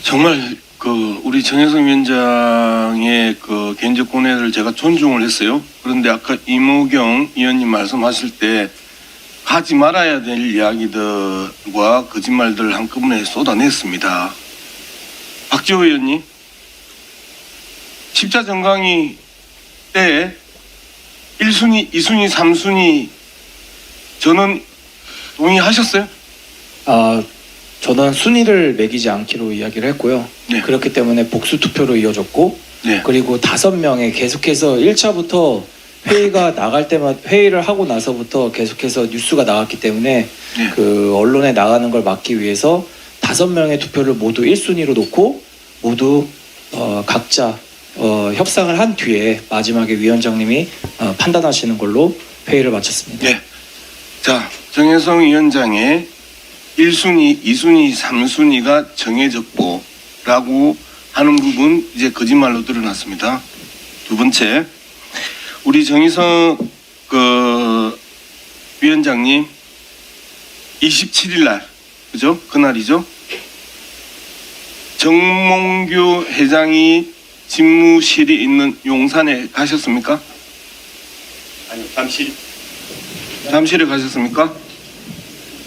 정말 우리 정혜성 위원장의 개인적 고뇌를 제가 존중을 했어요. 그런데 아까 이모경 의원님 말씀하실 때 하지 말아야 될 이야기들과 거짓말들을 한꺼번에 쏟아냈습니다. 박지호 의원님, 십자정강이 때 1순위, 2순위, 3순위 저는 동의하셨어요? 저는 순위를 매기지 않기로 이야기를 했고요. 네. 그렇기 때문에 복수 투표로 이어졌고, 네. 그리고 5명에 계속해서 1차부터 회의가 나갈 때마다 회의를 하고 나서부터 계속해서 뉴스가 나왔기 때문에 네. 그 언론에 나가는 걸 막기 위해서 5명의 투표를 모두 1순위로 놓고 모두 각자 협상을 한 뒤에 마지막에 위원장님이 판단하시는 걸로 회의를 마쳤습니다. 네. 자, 정혜성 위원장의 1순위, 2순위, 3순위가 정해졌고 라고 하는 부분 이제 거짓말로 드러났습니다. 두 번째, 우리 정희성 위원장님 27일 날, 그죠? 그날이죠? 정몽규 회장이 집무실이 있는 용산에 가셨습니까? 아니요, 잠시 잠실에 가셨습니까?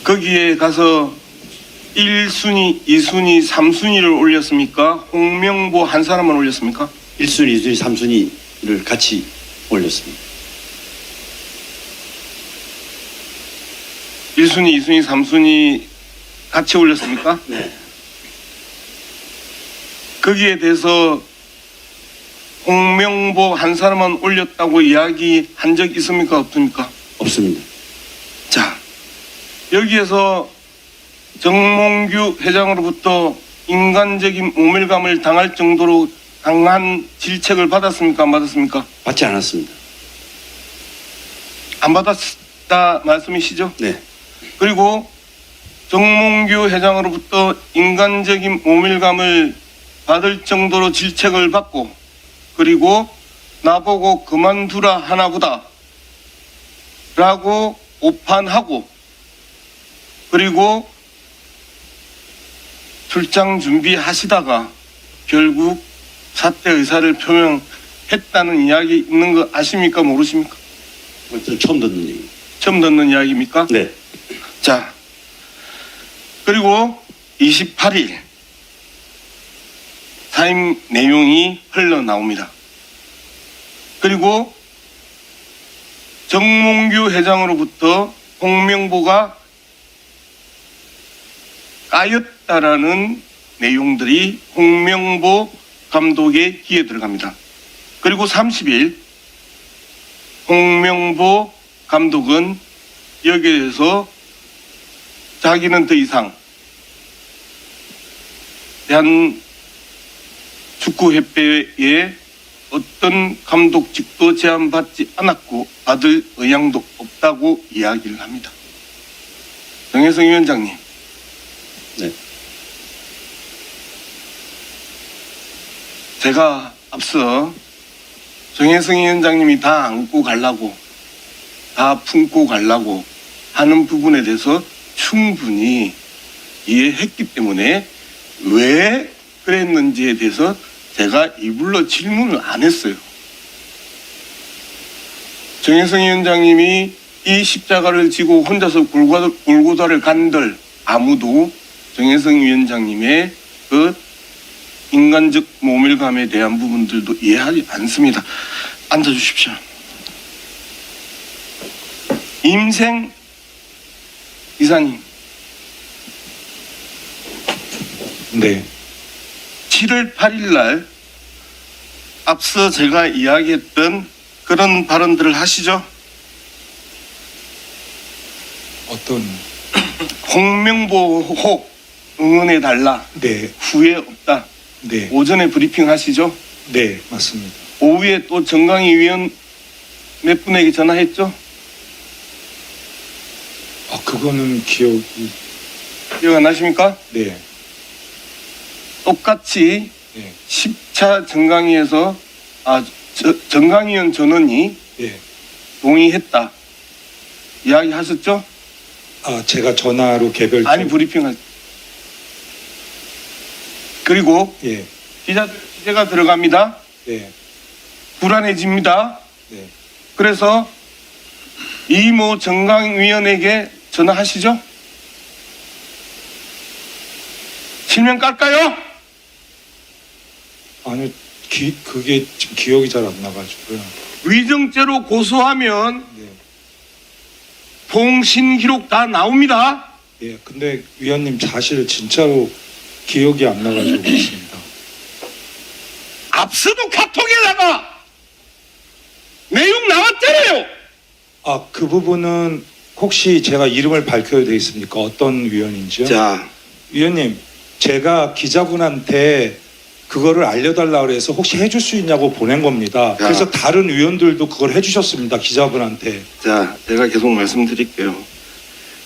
거기에 가서 1순위, 2순위, 3순위를 올렸습니까? 홍명보 한 사람만 올렸습니까? 1순위, 2순위, 3순위를 같이 올렸습니다. 1순위, 2순위, 3순위 같이 올렸습니까? 네. 거기에 대해서 홍명보 한 사람만 올렸다고 이야기한 적 있습니까? 없습니까? 없습니다. 자, 여기에서 정몽규 회장으로부터 인간적인 모멸감을 당할 정도로 강한 질책을 받았습니까? 안 받았습니까? 받지 않았습니다. 안 받았다 말씀이시죠? 네. 그리고 정몽규 회장으로부터 인간적인 모멸감을 받을 정도로 질책을 받고, 그리고 나보고 그만두라 하나보다 라고 오판하고, 그리고 출장 준비하시다가 결국 사퇴 의사를 표명했다는 이야기 있는 거 아십니까? 모르십니까? 저 처음 듣는 얘기. 처음 듣는 이야기입니까? 네. 자, 그리고 28일 사임 내용이 흘러나옵니다. 그리고 정몽규 회장으로부터 홍명보가 까였다라는 내용들이 홍명보 감독의 귀에 들어갑니다. 그리고 30일 홍명보 감독은 여기에 대해서 자기는 더 이상 대한축구협회에 어떤 감독직도 제안받지 않았고 받을 의향도 없다고 이야기를 합니다. 정혜성 위원장님, 네. 제가 앞서 정혜성 위원장님이 다 안고 가려고, 다 품고 가려고 하는 부분에 대해서 충분히 이해했기 때문에 왜 그랬는지에 대해서 제가 이불로 질문을 안 했어요. 정혜성 위원장님이 이 십자가를 지고 혼자서 골고다를 간들 아무도 정혜성 위원장님의 그 인간적 모멸감에 대한 부분들도 이해하지 않습니다. 앉아주십시오. 임생 이사님, 네. 7월 8일 날 앞서 제가 이야기했던 그런 발언들을 하시죠? 어떤? 홍명보 응원해달라. 네. 후회 없다. 네. 오전에 브리핑 하시죠? 네, 맞습니다. 오후에 또 정강희 위원 몇 분에게 전화했죠? 그거는 기억이. 기억 안 나십니까? 네. 똑같이 네. 10차 정강위에서 정강희 의원 전원이 네. 동의했다. 이야기 하셨죠? 제가 전화로 개별. 아니 브리핑 할. 그리고 예, 기자가 들어갑니다. 예, 불안해집니다. 네. 그래서 이모 정강위원에게 전화하시죠. 실명 깔까요? 아니, 그게 지금 기억이 잘 안 나가지고요. 위정죄로 고소하면 네. 통신 기록 다 나옵니다. 예, 근데 위원님 사실 진짜로 기억이 안 나가지고 그렇습니다. 앞서도 카톡에다가 내용 나왔잖아요. 아, 그 부분은 혹시 제가 이름을 밝혀야 되겠습니까? 어떤 위원인지요? 자, 위원님, 제가 기자분한테 그거를 알려달라고 해서 혹시 해줄 수 있냐고 보낸 겁니다. 자. 그래서 다른 위원들도 그걸 해주셨습니다. 기자분한테. 자, 제가 계속 말씀드릴게요.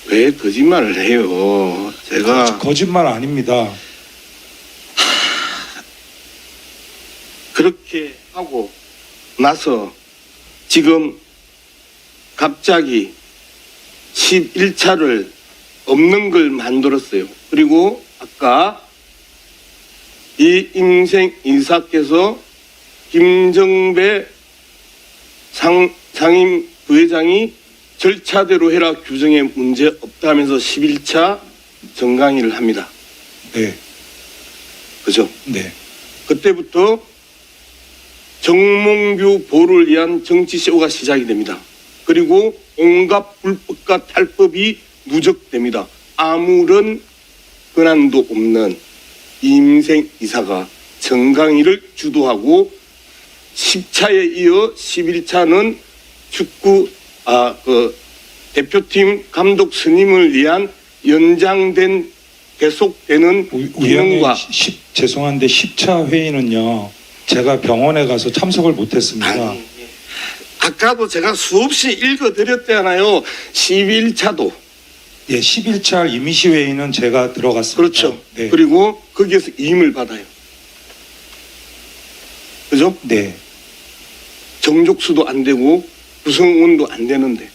왜 거짓말을 해요? 제가 거짓말 아닙니다. 그렇게 하고 나서 지금 갑자기 11차를 없는 걸 만들었어요. 그리고 아까 이 인생 이사께서 김정배 상임 부회장이 절차대로 해라 규정에 문제 없다 하면서 11차 정강의를 합니다. 네, 그죠? 네, 그때부터 정몽규 보를 위한 정치쇼가 시작이 됩니다. 그리고 온갖 불법과 탈법이 누적됩니다. 아무런 권한도 없는 임생 이사가 정강의를 주도하고 10차에 이어 11차는 축구 대표팀 감독 선임을 위한 연장된 계속되는 위원님 기능과 죄송한데 10차 회의는요. 제가 병원에 가서 참석을 못했습니다. 아니, 아까도 제가 수없이 읽어드렸잖아요. 11차도 예, 11차 임시회의는 제가 들어갔습니다. 그렇죠. 네. 그리고 거기에서 임을 받아요. 그죠? 네. 정족수도 안 되고 구성원도 안 되는데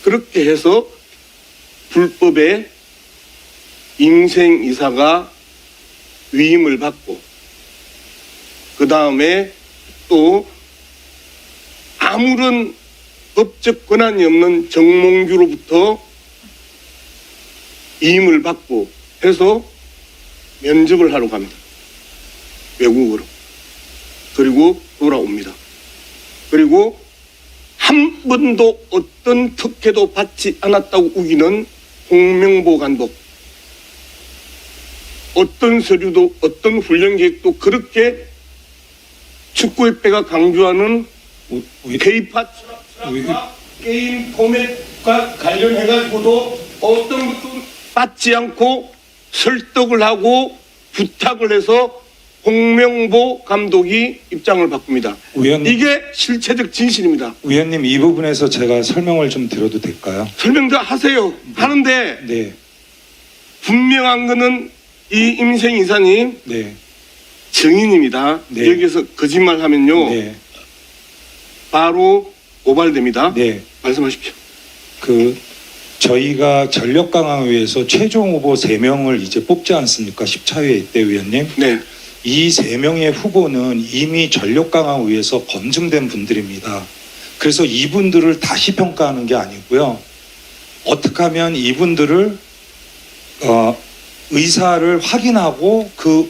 그렇게 해서 불법의 임생 이사가 위임을 받고 그 다음에 또 아무런 법적 권한이 없는 정몽규로부터 위임을 받고 해서 면접을 하러 갑니다. 외국으로. 그리고 돌아옵니다. 그리고 한 번도 어떤 특혜도 받지 않았다고 우기는 홍명보 감독. 어떤 서류도 어떤 훈련 계획도 그렇게 축구협회가 강조하는 K파 철학과 게임 포맷과 관련해가지고도 어떤 것도 받지 않고 설득을 하고 부탁을 해서 홍명보 감독이 입장을 바꿉니다. 위원님, 이게 실체적 진실입니다. 위원님 이 부분에서 제가 설명을 좀 드려도 될까요? 설명 다 하세요. 하는데 네, 분명한 거는 이 임생 이사님 네, 증인입니다. 네. 여기서 거짓말하면요 네, 바로 고발됩니다. 네. 말씀하십시오. 저희가 전력강화위에서 최종 후보 3명을 이제 뽑지 않습니까? 10차 회의 때 위원님. 네, 이 3명의 후보는 이미 전력강화위에서 검증된 분들입니다. 그래서 이분들을 다시 평가하는 게 아니고요. 어떻게 하면 이분들을 의사를 확인하고 그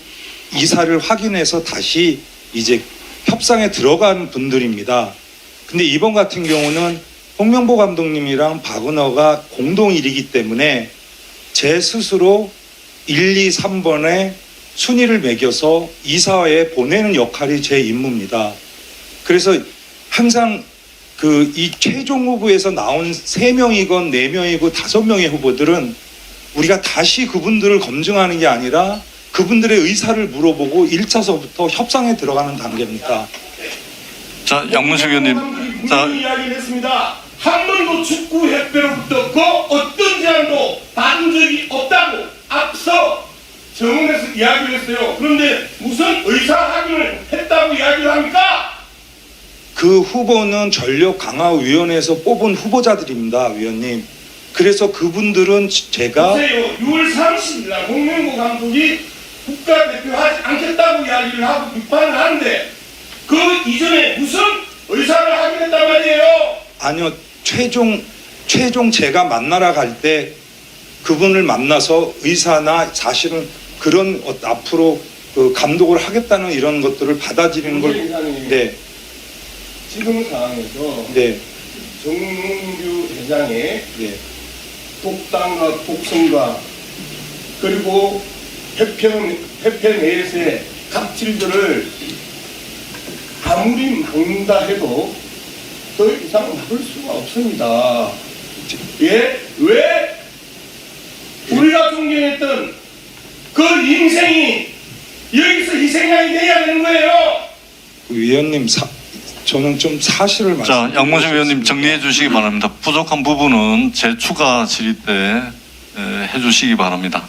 이사를 확인해서 다시 이제 협상에 들어간 분들입니다. 근데 이번 같은 경우는 홍명보 감독님이랑 박은호가 공동 일이기 때문에 제 스스로 1, 2, 3번에 순위를 매겨서 이사회에 보내는 역할이 제 임무입니다. 그래서 항상 이 최종 후보에서 나온 3명이건 4명이고 5명의 후보들은 우리가 다시 그분들을 검증하는 게 아니라 그분들의 의사를 물어보고 1차서부터 협상에 들어가는 단계입니다. 자, 양문식 의원님. 자, 분명히 이야기를 했습니다. 한 번도 축구협회로부터 그 어떤 제안도 받은 적이 없다고 앞서 정원에서 이야기를 했어요. 그런데 무슨 의사 확인을 했다고 이야기를 합니까? 그 후보는 전력강화위원회에서 뽑은 후보자들입니다, 위원님. 그래서 그분들은 제가 보세요. 6월 30일 날 홍명보 감독이 국가대표하지 않겠다고 이야기를 하고 비판을 하는데 그 이전에 무슨 의사를 확인했단 말이에요. 아니요, 최종 제가 만나러 갈 때 그분을 만나서 의사나 사실은 그런 앞으로 그 감독을 하겠다는 이런 것들을 받아들이는 걸. 네, 지금 상황에서 네, 정몽규 회장의 네. 독단과 독선과 그리고 협회 내에서의 갑질들을 아무리 막는다 해도 더 이상 막을 수가 없습니다. 예? 왜 우리가 존경했던 그 인생이 여기서 희생양이 돼야 되는 거예요? 그 위원님, 저는 좀 사실을 자, 말씀드리고 양문식 의원님 싶습니다. 정리해 주시기 바랍니다. 부족한 부분은 제 추가 질의 때 해주시기 바랍니다.